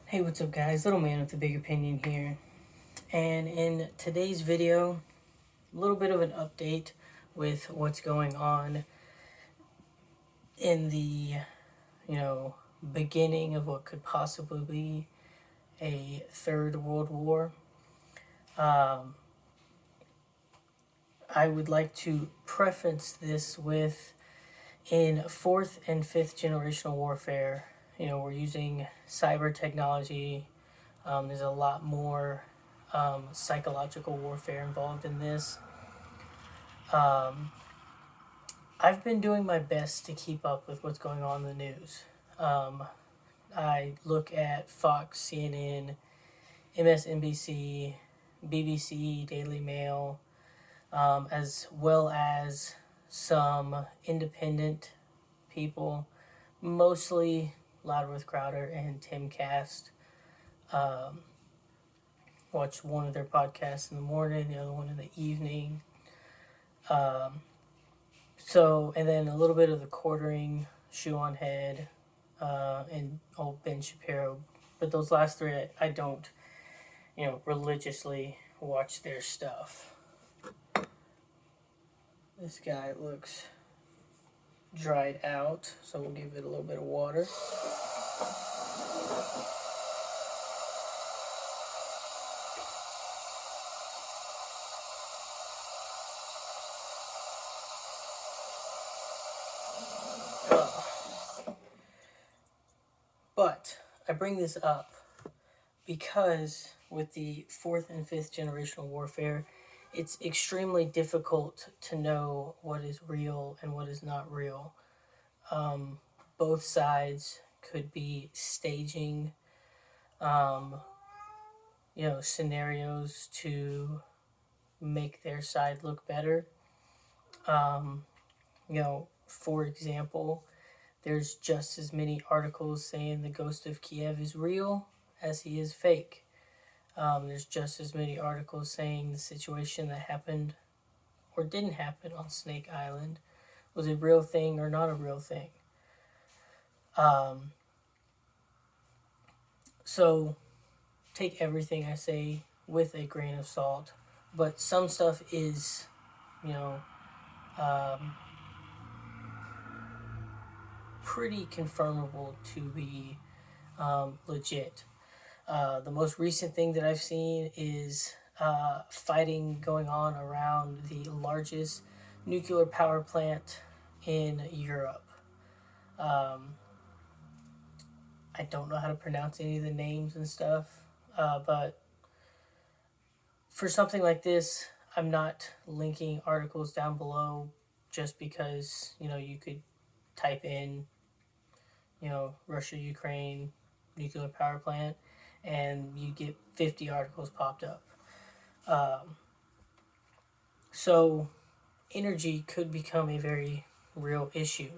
Hey, what's up guys? Little man with a big opinion here. And in today's video, a little bit of an update with what's going on in the, beginning of what could possibly be a third world war. I would like to preface this with in fourth and fifth generational warfare, we're using cyber technology. There's a lot more psychological warfare involved in this. I've been doing my best to keep up with what's going on in the news. I look at Fox, CNN, MSNBC, BBC, Daily Mail, as well as some independent people, mostly Loudworth Crowder and Tim Cast. Watch one of their podcasts in the morning, the other one in the evening. And then a little bit of the Quartering, Shoe on Head, and old Ben Shapiro. But those last three, I don't, religiously watch their stuff. This guy looks dried out, so we'll give it a little bit of water. But I bring this up because with the fourth and fifth generational warfare, it's extremely difficult to know what is real and what is not real. Both sides could be staging, scenarios to make their side look better. For example, there's just as many articles saying the ghost of Kiev is real as he is fake. There's just as many articles saying the situation that happened or didn't happen on Snake Island was a real thing or not a real thing. So take everything I say with a grain of salt, but some stuff is, pretty confirmable to be legit. The most recent thing that I've seen is fighting going on around the largest nuclear power plant in Europe. I don't know how to pronounce any of the names and stuff, but for something like this, I'm not linking articles down below just because, you could type in, Russia, Ukraine, nuclear power plant, and you get 50 articles popped up. So energy could become a very real issue.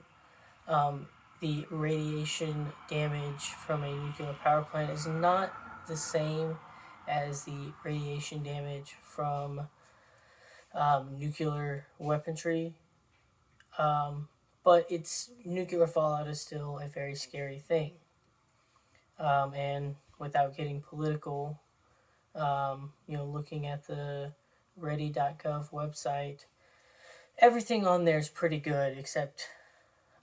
The radiation damage from a nuclear power plant is not the same as the radiation damage from nuclear weaponry. But nuclear fallout is still a very scary thing. And without getting political, looking at the ready.gov website, everything on there is pretty good, except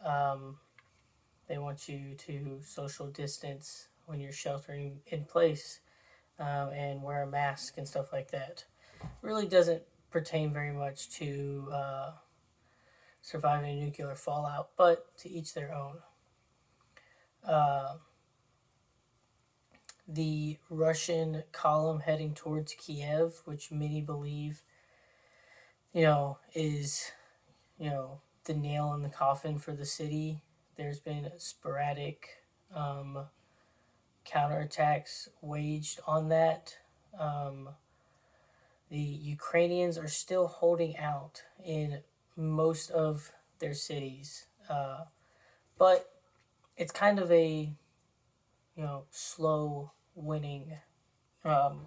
they want you to social distance when you're sheltering in place, and wear a mask and stuff like that. Really doesn't pertain very much to surviving a nuclear fallout, but to each their own. The Russian column heading towards Kiev, which many believe, is, the nail in the coffin for the city. There's been sporadic counterattacks waged on that. The Ukrainians are still holding out in most of their cities, but it's kind of a slow winning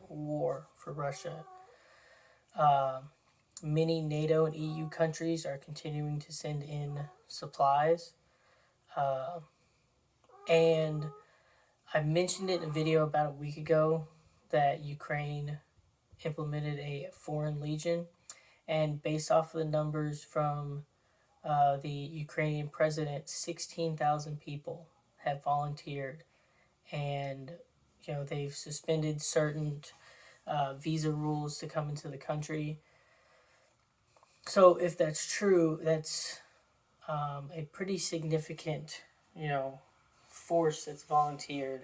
war for Russia. Many NATO and EU countries are continuing to send in supplies, and I mentioned it in a video about a week ago that Ukraine implemented a foreign legion, and based off of the numbers from the Ukrainian president, 16,000 people have volunteered, and they've suspended certain visa rules to come into the country. So if that's true, that's a pretty significant, force that's volunteered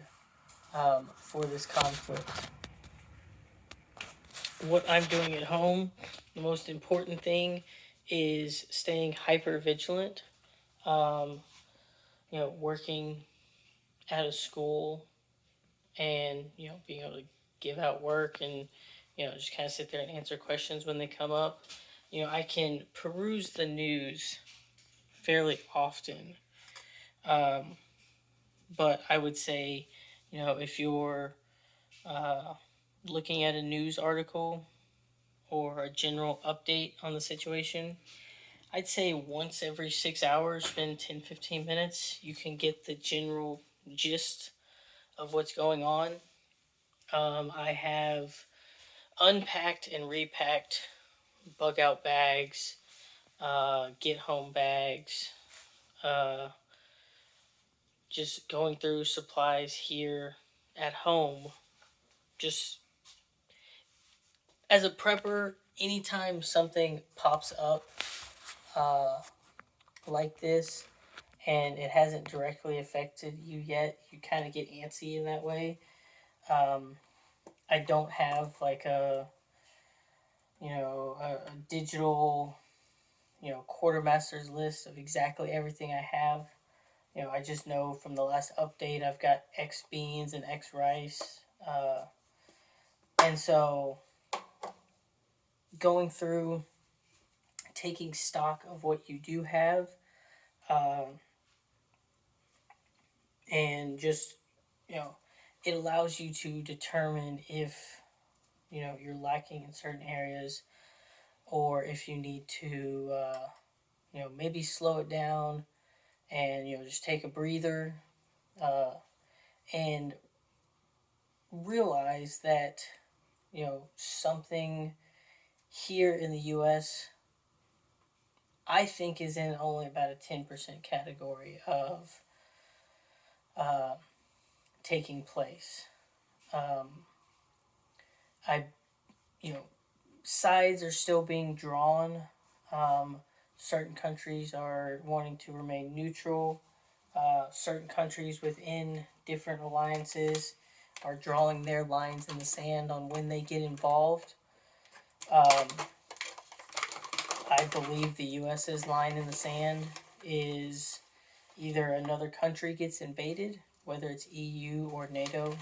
for this conflict. What I'm doing at home, the most important thing is staying hyper vigilant. Working at a school and being able to give out work and just kind of sit there and answer questions when they come up. I can peruse the news fairly often, but I would say if you're looking at a news article or a general update on the situation, I'd say once every 6 hours, spend 10-15 minutes, you can get the general gist of what's going on. I have unpacked and repacked bug out bags, get home bags, just going through supplies here at home. Just as a prepper, anytime something pops up like this and it hasn't directly affected you yet, you kind of get antsy in that way. I don't have like a digital, quartermaster's list of exactly everything I have. I just know from the last update I've got X beans and X rice. And so going through, taking stock of what you do have, and just, it allows you to determine if, you're lacking in certain areas or if you need to, maybe slow it down and, just take a breather and realize that, something here in the US, I think is in only about a 10% category of taking place. I, sides are still being drawn. Certain countries are wanting to remain neutral. Certain countries within different alliances are drawing their lines in the sand on when they get involved. I believe the US's line in the sand is either another country gets invaded, whether it's EU or NATO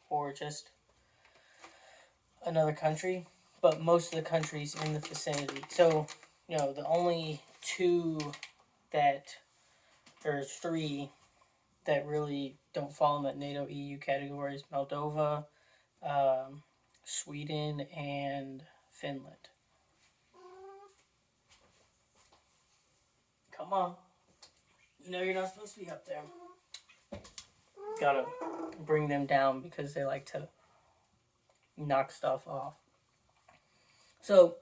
or just another country, but most of the countries in the vicinity. So, the only three that really don't fall in that NATO EU category is Moldova, Sweden, and Finland. Come on. You're not supposed to be up there. Gotta bring them down because they like to knock stuff off. So,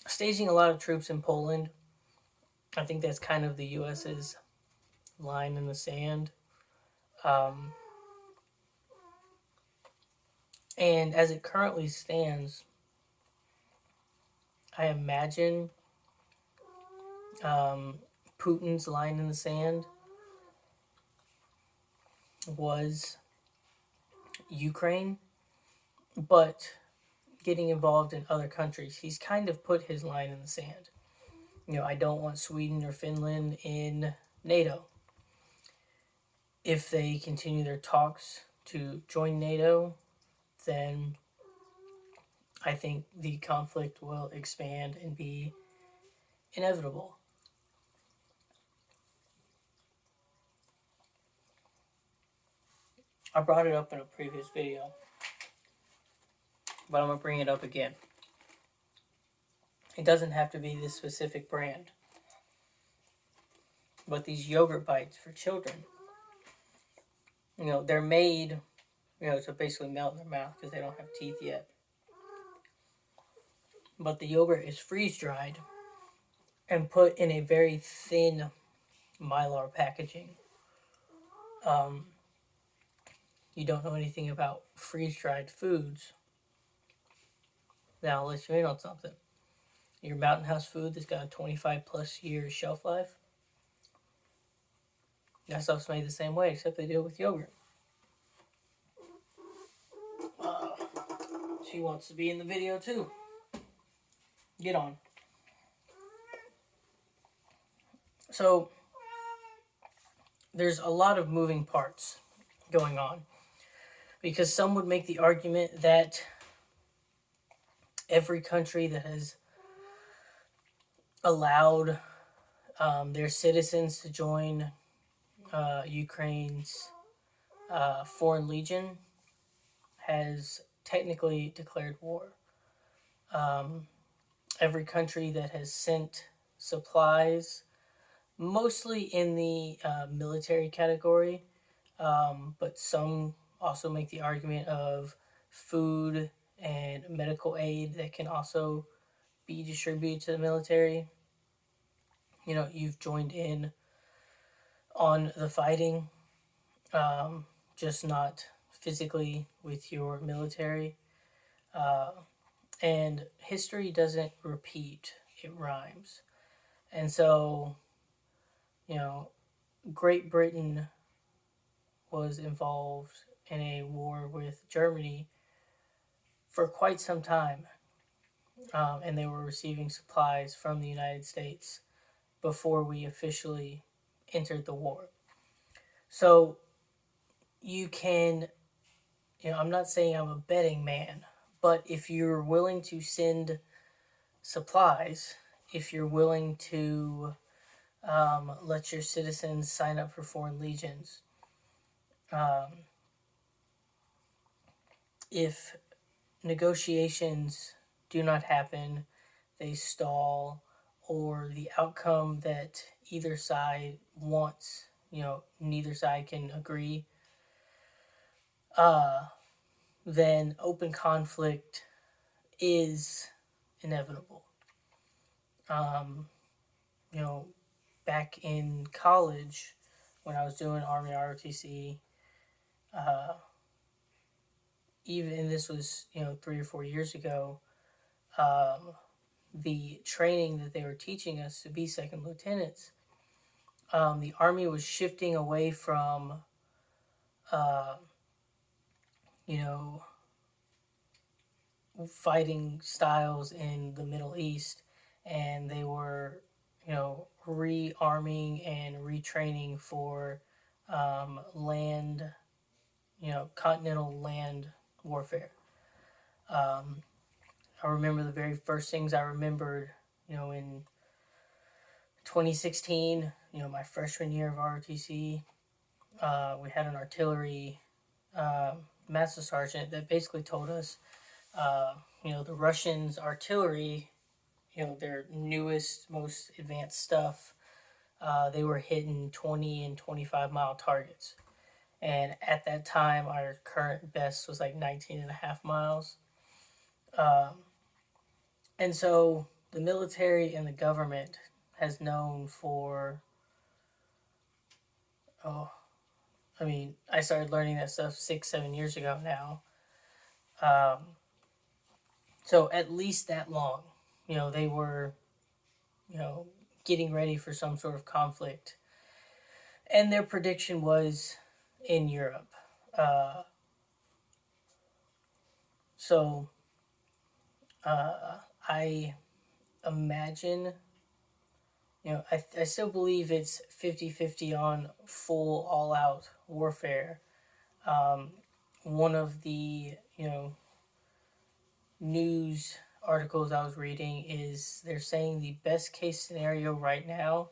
staging a lot of troops in Poland, I think that's kind of the US's line in the sand. And as it currently stands, I imagine Putin's line in the sand was Ukraine, but getting involved in other countries, he's kind of put his line in the sand. I don't want Sweden or Finland in NATO. If they continue their talks to join NATO, then I think the conflict will expand and be inevitable. I brought it up in a previous video, but I'm going to bring it up again. It doesn't have to be this specific brand, but these yogurt bites for children, They're made, to basically melt in their mouth because they don't have teeth yet. But the yogurt is freeze dried and put in a very thin mylar packaging. Um, you don't know anything about freeze dried foods. Now, I'll let you in on something. Your Mountain House food that's got a 25 plus year shelf life, that stuff's made the same way, except they do it with yogurt. Uh, she wants to be in the video too. Get on. So, there's a lot of moving parts going on because some would make the argument that every country that has allowed their citizens to join Ukraine's Foreign Legion has technically declared war. Every country that has sent supplies, mostly in the military category, but some also make the argument of food and medical aid that can also be distributed to the military. You've joined in on the fighting, just not physically with your military. And history doesn't repeat, it rhymes. And so, you know, Great Britain was involved in a war with Germany for quite some time. And they were receiving supplies from the United States before we officially entered the war. So you can, I'm not saying I'm a betting man, but if you're willing to send supplies, if you're willing to let your citizens sign up for foreign legions, if negotiations do not happen, they stall, or the outcome that either side wants, neither side can agree, then open conflict is inevitable. You know, back in college, when I was doing Army ROTC, even this was 3 or 4 years ago, the training that they were teaching us to be second lieutenants, the Army was shifting away from you know fighting styles in the Middle East, and they were rearming and retraining for land, continental land warfare. I remember the very first things I remembered, in 2016, my freshman year of ROTC, we had an artillery master sergeant that basically told us, the Russians' artillery, their newest, most advanced stuff, they were hitting 20 and 25-mile targets. And at that time, our current best was like 19 and a half miles. And so the military and the government has known for, I started learning that stuff 6-7 years ago now. So at least that long, they were, getting ready for some sort of conflict. And their prediction was in Europe. So I imagine, I still believe it's 50-50 on full all-out warfare. One of the, news articles I was reading is they're saying the best case scenario right now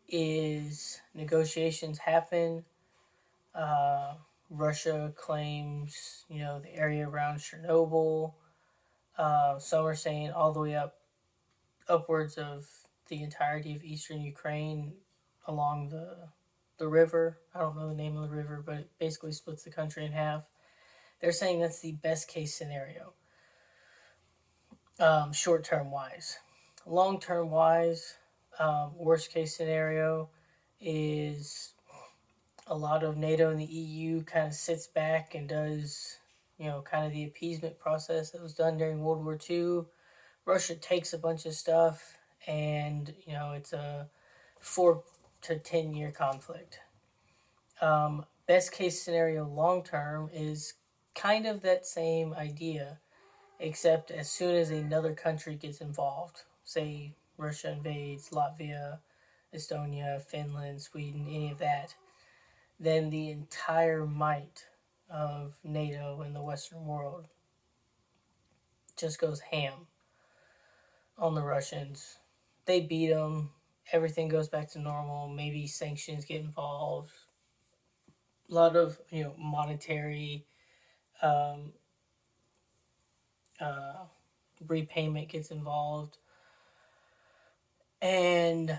is negotiations happen. Russia claims, the area around Chernobyl. Some are saying all the way upwards of the entirety of eastern Ukraine along the the river. I don't know the name of the river, but it basically splits the country in half. They're saying that's the best case scenario, short term wise. Long term wise, worst case scenario is a lot of NATO and the EU kind of sits back and does, kind of the appeasement process that was done during World War II. Russia takes a bunch of stuff, and it's a 4 to 10 year conflict. Best case scenario long term is kind of that same idea, except as soon as another country gets involved, say Russia invades Latvia, Estonia, Finland, Sweden, any of that, then the entire might of NATO and the Western world just goes ham on the Russians. They beat them. Everything goes back to normal. Maybe sanctions get involved. A lot of monetary um, uh, repayment gets involved, and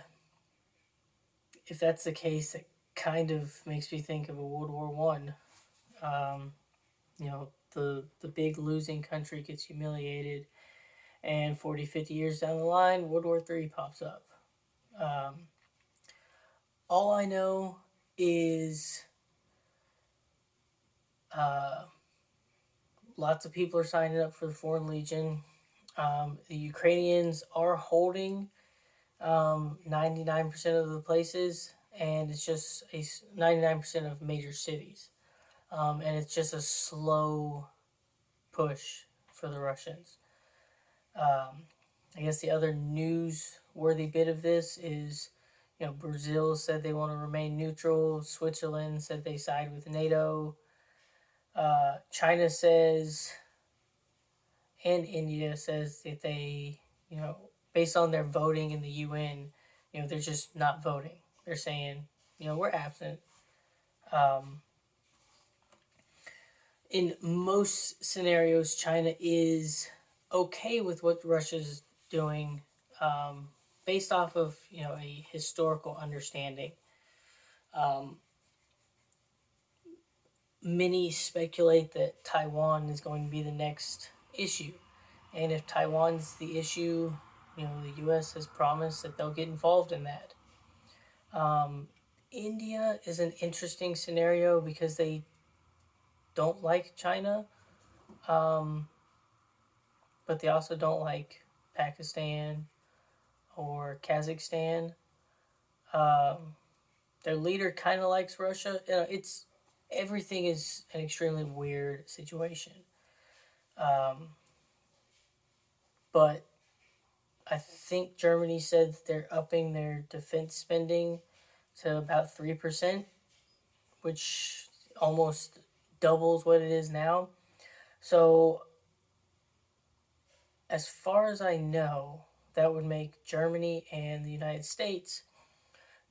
if that's the case, it kind of makes me think of a World War One. Um, the big losing country gets humiliated, and 40, 50 years down the line, World War Three pops up. Um, all I know is uh, lots of people are signing up for the Foreign Legion. The Ukrainians are holding 99% of the places, and it's just 99% of major cities. And it's just a slow push for the Russians. I guess the other newsworthy bit of this is, Brazil said they want to remain neutral. Switzerland said they side with NATO. China says, and India says that they, based on their voting in the UN, they're just not voting. They're saying, we're absent. Um, in most scenarios, China is okay with what Russia's doing, um, based off of a historical understanding. Um, Many speculate that Taiwan is going to be the next issue, and if Taiwan's the issue, the U.S. has promised that they'll get involved in that. Um, India is an interesting scenario because they don't like China, um, but they also don't like Pakistan or Kazakhstan. Um, their leader kind of likes Russia. It's everything is an extremely weird situation. Um, but I think Germany said that they're upping their defense spending to about 3%, which almost doubles what it is now. So, as far as I know, that would make Germany and the United States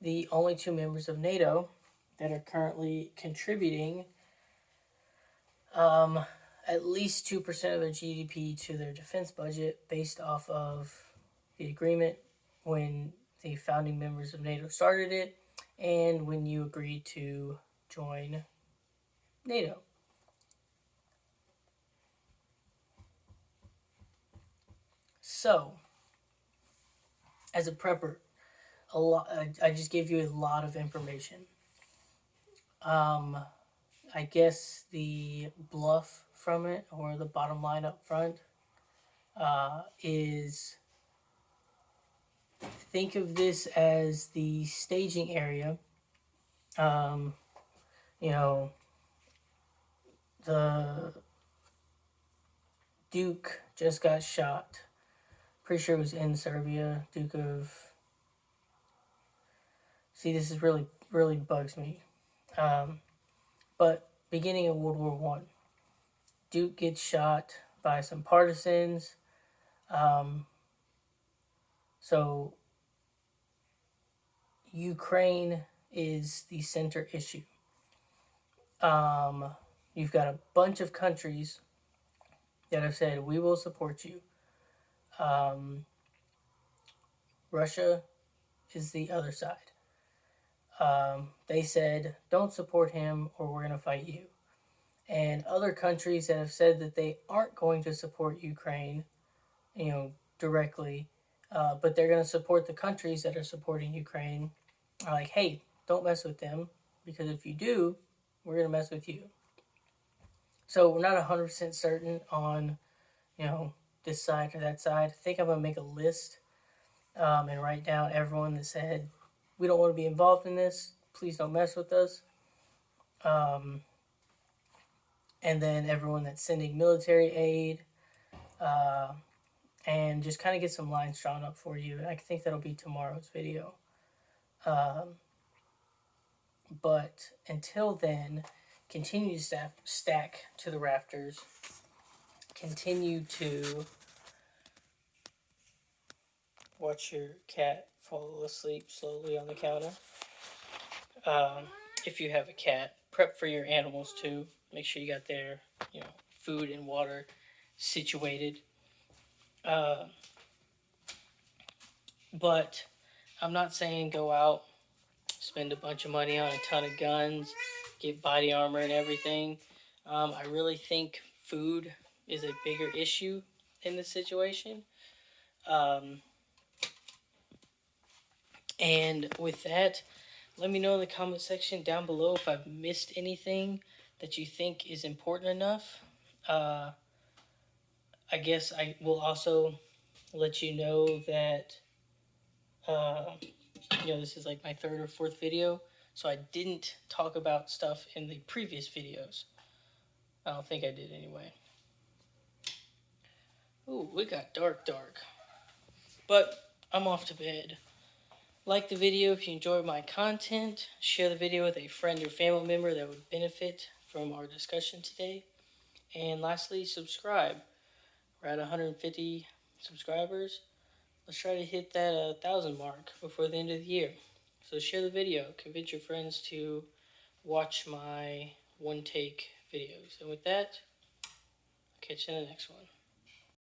the only two members of NATO that are currently contributing um, at least 2% of their GDP to their defense budget based off of the agreement when the founding members of NATO started it and when you agreed to join NATO. So, as a prepper, I just gave you a lot of information. Um, I guess the bluff from it, or the bottom line up front, is think of this as the staging area. Um, you know, the Duke just got shot. Pretty sure it was in Serbia. Duke of. See, this is really bugs me. But beginning of World War One, Duke gets shot by some partisans. Um, so Ukraine is the center issue. You've got a bunch of countries that have said we will support you. Um, Russia is the other side. They said, don't support him or we're going to fight you. And other countries that have said that they aren't going to support Ukraine, directly, but they're going to support the countries that are supporting Ukraine, are like, hey, don't mess with them, because if you do, we're going to mess with you. So we're not 100% certain on, this side or that side. I think I'm going to make a list and write down everyone that said, we don't want to be involved in this. Please don't mess with us. And then everyone that's sending military aid, and just kind of get some lines drawn up for you. And I think that'll be tomorrow's video. But until then, continue to stack to the rafters. Continue to watch your cat fall asleep slowly on the counter. If you have a cat, prep for your animals too. Make sure you got their, food and water situated. But I'm not saying go out, spend a bunch of money on a ton of guns, get body armor and everything. I really think food is a bigger issue in this situation. And with that, let me know in the comment section down below if I've missed anything that you think is important enough. I guess I will also let you know that, this is like my third or fourth video, so I didn't talk about stuff in the previous videos. I don't think I did anyway. Ooh, it got dark. But I'm off to bed. Like the video if you enjoyed my content. Share the video with a friend or family member that would benefit from our discussion today. And lastly, subscribe. We're at 150 subscribers. Let's try to hit that 1,000 mark before the end of the year. So share the video. Convince your friends to watch my one-take videos. And with that, I'll catch you in the next one.